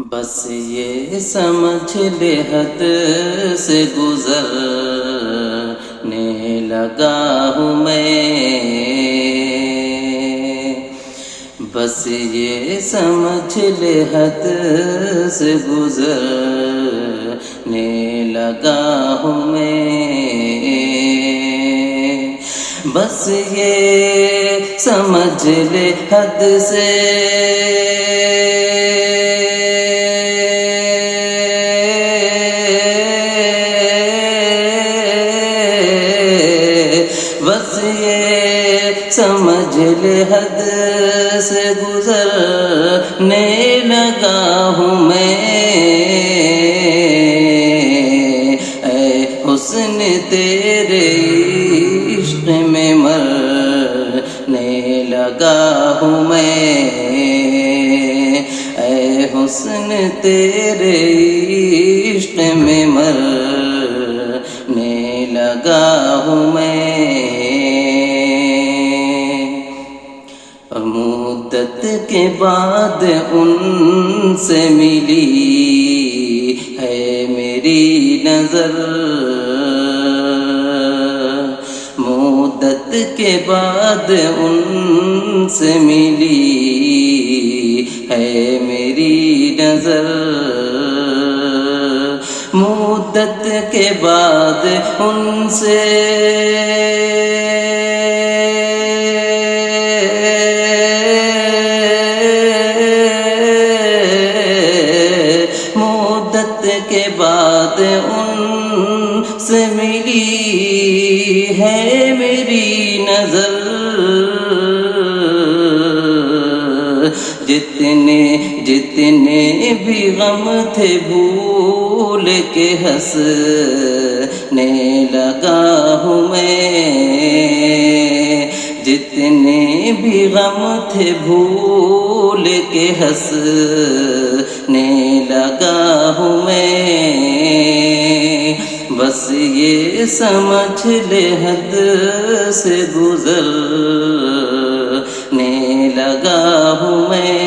بس یہ سمجھ لے حد سے گزرنے لگا ہوں میں، بس یہ سمجھ لے حد سے گزرنے لگا ہوں میں، بس یہ سمجھ لے حد سے سمجھ لے حد سے گزرنے لگا ہوں میں، اے حسن تیرے عشق میں مرنے لگا ہوں میں، اے حسن تیرے عشق میں مرنے لگا ہوں میں۔ مدت کے بعد ان سے ملی ہے میری نظر، مدت کے بعد ان سے ملی ہے میری نظر، مدت کے بعد ان سے کے بعد ان سے ملی ہے میری نظر، جتنے بھی غم تھے بھول کے ہنسنے لگا ہوں میں، جتنے بھی غم تھے بھول کے ہنسنے لگا ہوں میں، بس یہ سمجھ لے حد سے گزرنے لگا ہوں میں۔